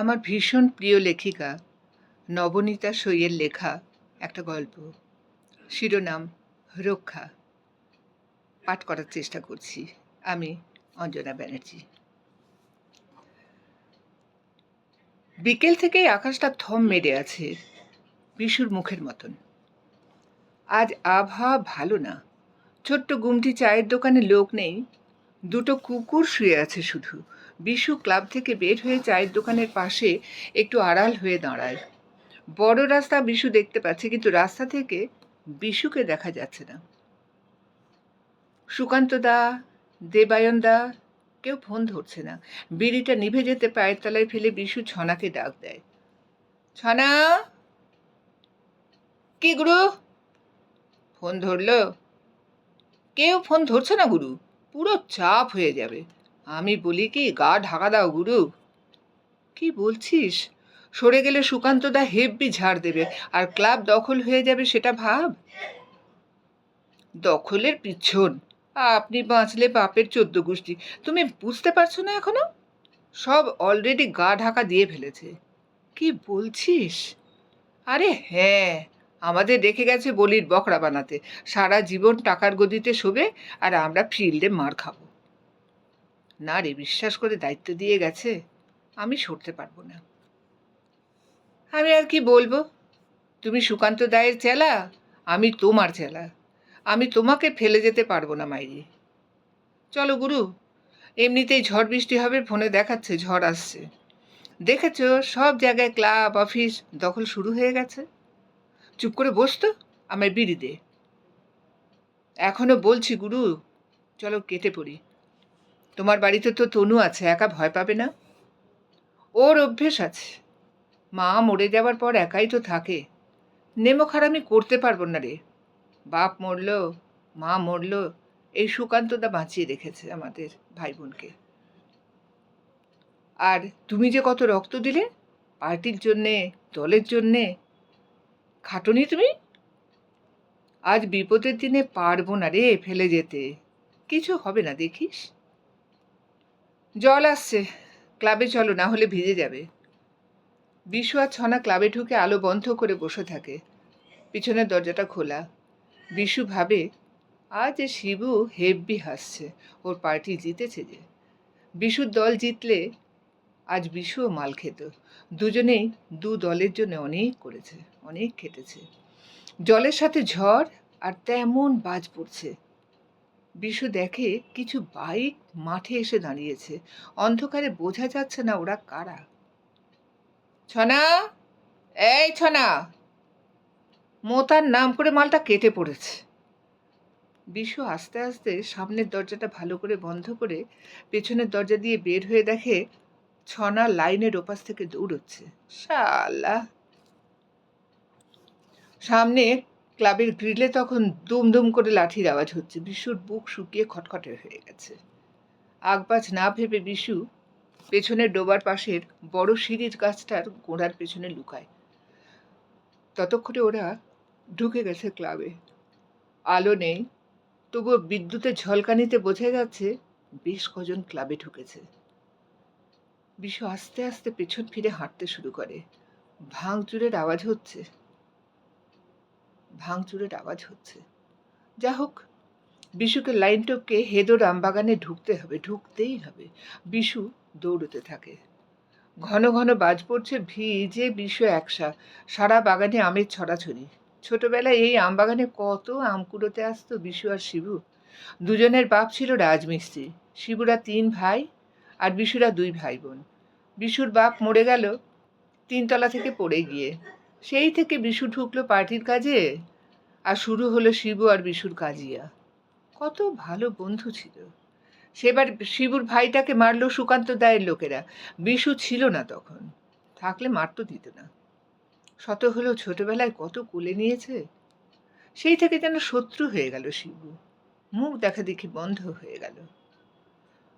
আমার ভীষণ প্রিয় লেখিকা নবনীতা সইয়ের লেখা একটা গল্প, শিরোনাম রক্ষা। পাঠ করার চেষ্টা করছি। আমি অঞ্জনা ব্যানার্জি। বিকেল থেকেই আকাশটা থম মেরে আছে, বিশুর মুখের মতন। আজ আবহাওয়া ভালো না। ছোট্ট গুমটি চায়ের দোকানে লোক নেই, দুটো কুকুর শুয়ে আছে শুধু। বিশু ক্লাব থেকে বের হয়ে চায়ের দোকানের পাশে একটু আড়াল হয়ে দাঁড়ায়। বড় রাস্তা বিশু দেখতে পাচ্ছে, কিন্তু রাস্তা থেকে বিশুকে দেখা যাচ্ছে না। সুকান্ত দা, দেবায়ন দা, কেউ ফোন ধরছে না। বিড়িটা নিভে যেতে পায়ের তলায় ফেলে বিশু ছনাকে ডাক দেয়। ছনা! কি গুরু? ফোন ধরলো? কেউ ফোন ধরছে না গুরু, পুরো চাপ হয়ে যাবে। আমি বলি কি, গা ঢাকা দাও গুরু। কি বলছিস? সরে গেলে সুকান্ত দা হেব্বি ঝাড় দেবে, আর ক্লাব দখল হয়ে যাবে, সেটা ভাব। দখলের পিছন আপনি বাঁচলে বাপের 14 গোষ্ঠী। তুমি বুঝতে পারছো না এখনো? সব অলরেডি গা ঢাকা দিয়ে ফেলেছে। কি বলছিস? আরে হ্যাঁ, আমাদের রেখে গেছে বলির বকরা বানাতে। সারা জীবন টাকার গদিতে শোবে, আর আমরা ফিল্ডে মার খাবো। না রে, বিশ্বাস করে দায়িত্ব দিয়ে গেছে, আমি সরতে পারবো না। আমি আর কি বলবো? তুমি সুকান্ত দায়ের চেলা, আমি তোমার চেলা। আমি তোমাকে ফেলে যেতে পারবো না মাইরি। চলো গুরু, এমনিতেই ঝড় বৃষ্টি হবে, ফোনে দেখাচ্ছে ঝড় আসছে। দেখেছো, সব জায়গায় ক্লাব অফিস দখল শুরু হয়ে গেছে। চুপ করে বসতো, আমায় বিড়ি দে। এখনো বলছি গুরু, চলো কেটে পড়ি। তোমার বাড়িতে তো তনু আছে, একা ভয় পাবে না? ওর অভ্যেস আছে, মা মরে যাবার পর একাই তো থাকে। নেমো খারামি করতে পারবো না রে। বাপ মরলো, মা মরলো, এই সুকান্তদা বাঁচিয়ে রেখেছে আমাদের ভাই বোনকে। আর তুমি যে কত রক্ত দিলে পার্টির জন্যে, দলের জন্যে, খাটনি তুমি। আজ বিপদের দিনে পারবো না রে ফেলে যেতে। কিছু হবে না, দেখিস। জল আসছে, ক্লাবে চলো, না হলে ভিজে যাবে। বিশু আর ছনা ক্লাবে ঢুকে আলো বন্ধ করে বসে থাকে। পিছনের দরজাটা খোলা। বিশু ভাবে, আজ শিবু হেব্বি হাসছে, ওর পার্টি জিতেছে যে। বিশুর দল জিতলে আজ বিশুও মাল খেত। দুজনেই দু দলের জন্য অনেক করেছে, অনেক খেটেছে। জলের সাথে ঝড়, আর তেমন বাজ পড়ছে। বিশু দেখে কিছু বাইক মাঠে এসে দাঁড়িয়েছে। অন্ধকারে বোঝা যাচ্ছে না ওরা কারা। ছনা, এই ছনা! মোতার নাম করে মালটা কেটে পড়েছে। বিশু আস্তে আস্তে সামনের দরজাটা ভালো করে বন্ধ করে পেছনের দরজা দিয়ে বের হয়ে দেখে ছনা লাইনের ওপাশ থেকে দৌড়চ্ছে। শালা! সামনে ক্লাবের গ্রিলে তখন দুম দুম করে লাঠির আওয়াজ হচ্ছে। বিশুর বুক শুকিয়ে খটখটে হয়ে গেছে। আগবাজ না ভেবে বিশু পেছনের ডোবার পাশের বড় সিঁড়ির গাছটার গোড়ার পেছনে লুকায়। ততক্ষণে ওরা ঢুকে গেছে ক্লাবে। আলো নেই, তবুও বিদ্যুতের ঝলকানিতে বোঝা যাচ্ছে বেশ কজন ক্লাবে ঢুকেছে। বিশু আস্তে আস্তে পেছন ফিরে হাঁটতে শুরু করে। ভাঙচুরের আওয়াজ হচ্ছে, ভাঙচুরের আওয়াজ হচ্ছে। যা হোক, বিশুকে লাইন টপকে হেদো রামবাগানে ঢুকতে হবে, ঢুকতেই হবে। বিশু দৌড়তে থাকে। ঘন ঘন বাজ পড়ছে, ভিজে বিশু একসা। সারা বাগানে আমের ছড়াছড়ি। ছোটবেলায় এই আম বাগানে কত আম কুড়োতে আসতো বিশু আর শিবু। দুজনের বাপ ছিল রাজমিস্ত্রি। শিবুরা 3 ভাই, আর বিশুরা 2 ভাই বোন। বিশুর বাপ মরে গেল 3 তলা থেকে পড়ে গিয়ে। সেই থেকে বিশু ঢুকলো পার্টির কাজে, আর শুরু হলো শিবু আর বিশুর কাজিয়া। কত ভালো বন্ধু ছিল। সেবার শিবুর ভাইটাকে মারলো সুকান্ত দায়ের লোকেরা। বিশু ছিল না তখন, থাকলে মারতো দিত না। শত হলেও ছোটবেলায় কত কোলে নিয়েছে। সেই থেকে যেন শত্রু হয়ে গেল শিবু। মুখ দেখা দেখি বন্ধ হয়ে গেল।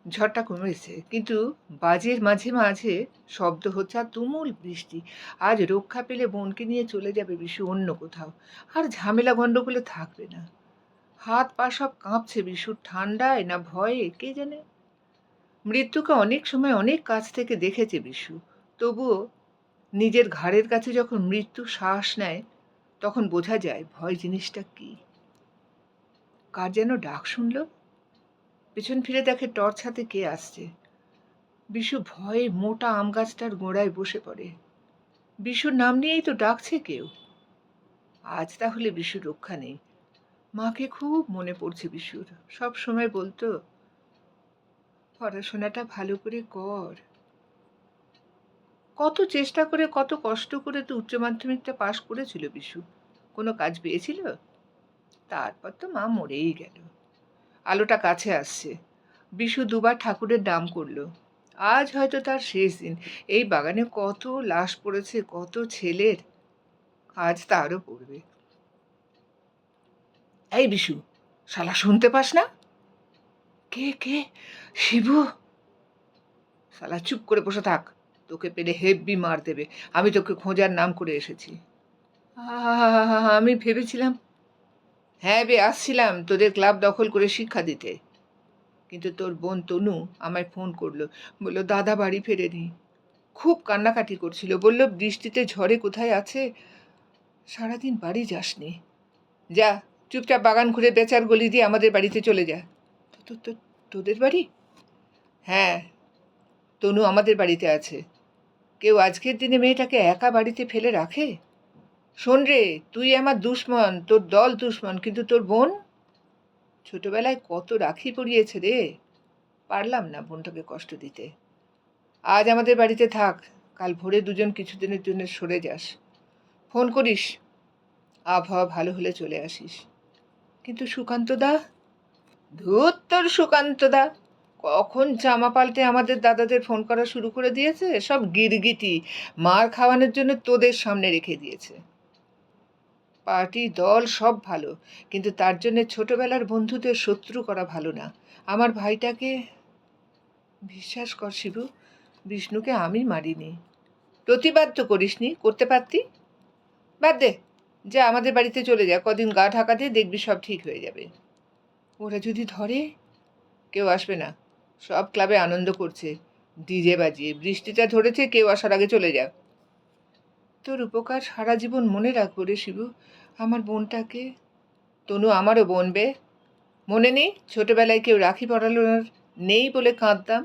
ঝড়টা কমেছে, কিন্তু বাজের মাঝে মাঝে শব্দ হচ্ছে, আর তুমুল বৃষ্টি। আজ রক্ষা পেলে বোনকে নিয়ে চলে যাবে বিশু অন্য কোথাও, আর ঝামেলা গন্ডগোলে থাকবে না। হাত পা সব কাঁপছে বিশুর, ঠান্ডায় না ভয়ে কে জানে। মৃত্যুকে অনেক সময় অনেক কাছ থেকে দেখেছে বিশু, তবুও নিজের ঘাড়ের কাছে যখন মৃত্যু শ্বাস নেয় তখন বোঝা যায় ভয় জিনিসটা কি। কার যেন ডাক শুনল, পেছন ফিরে দেখে টর্চ হাতে কে আসছে। বিশু ভয়ে মোটা আম গাছটার গোড়ায় বসে পড়ে। বিশুর নাম নিয়েই তো ডাকছে কেউ। আজ তাহলে বিশুর রক্ষা নেই। মাকে খুব মনে পড়ছে বিশুর। সব সময় বলতো, পড়াশোনাটা ভালো করে কর। কত চেষ্টা করে কত কষ্ট করে তো উচ্চ মাধ্যমিকটা পাশ করেছিল বিশু। কোনো কাজ পেয়েছিল? তারপর তো মা মরেই গেল। আলোটা কাছে আসছে। বিশু দুবার ঠাকুরের নাম করলো। আজ হয়তো তার শেষ দিন। এই বাগানে কত লাশ পড়েছে, কত ছেলের, আজ তারও পড়বে। এই বিশু, শালা শুনতে পাস না? কে কে? শিবু? শালা চুপ করে বসে থাক, তোকে পেলে হেব্বি মার দেবে। আমি তোকে খোঁজার নাম করে এসেছি। আমি ভেবেছিলাম, হ্যাঁ বে, আসছিলাম তোদের ক্লাব দখল করে শিক্ষা দিতে। কিন্তু তোর বোন তনু আমায় ফোন করলো, বলল দাদা বাড়ি ফেরেনি। খুব কান্নাকাটি করছিল, বলল বৃষ্টিতে ঝড়ে কোথায় আছে, সারাদিন বাড়ি যাসনি। যা, চুপচাপ বাগান ঘুরে বেচার গলি দিয়ে আমাদের বাড়িতে চলে যা। তোদের বাড়ি? হ্যাঁ, তনু আমাদের বাড়িতে আছে। কেউ আজকের দিনে মেয়েটাকে একা বাড়িতে ফেলে রাখে? শোন রে, তুই আমার দুশ্মন, তোর দল দুশ্মন, কিন্তু তোর বোন ছোটবেলায় কত রাখি পরিয়েছে রে। পারলাম না বোনটাকে কষ্ট দিতে। আজ আমাদের বাড়িতে থাক, কাল ভোরে দুজন কিছুদিনের জন্য সরে যাস। ফোন করিস, আবহাওয়া ভালো হলে চলে আসিস। কিন্তু সুকান্তদা? ধুর তোর সুকান্তদা, কখন জামা পাল্টে আমাদের দাদাদের ফোন করা শুরু করে দিয়েছে। সব গিরগিটি, মার খাওয়ানোর জন্য তোদের সামনে রেখে দিয়েছে। পার্টি দল সব ভালো, কিন্তু তার জন্য ছোটবেলার বন্ধুদের শত্রু করা ভালো না। আমার ভাইটাকে বিশ্বাস কর শিবু, বিষ্ণুকে আমি মারিনি। প্রতিবাদ তো করিসনি, করতে পারতি। বাদ দে, যা আমাদের বাড়িতে চলে যা, কদিন গা ঢাকা দিয়ে দেখবি সব ঠিক হয়ে যাবে। ওরা যদি ধরে? কেউ আসবে না, সব ক্লাবে আনন্দ করছে ডিজে বাজিয়ে। বৃষ্টিটা ধরেছে, কেউ আসার আগে চলে যা। তোর উপকার সারা জীবন মনে রাখবো রে শিবু। আমার বোনটাকে। তনু আমারও বোন বে। মনে নেই ছোটবেলায় কেউ রাখি পরানোর নেই বলে কাঁদতাম,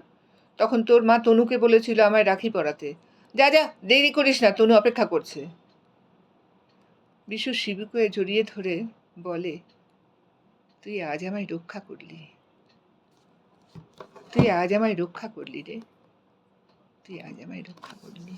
তখন তোর মা তনুকে বলেছিল আমায় রাখি পরাতে। যা যা, দেরি করিস না, তনু অপেক্ষা করছে। বিশু শিবুকে জড়িয়ে ধরে বলে, তুই আজ আমায় রক্ষা করলি, তুই আজ আমায় রক্ষা করলি রে, তুই আজ আমায় রক্ষা করলি।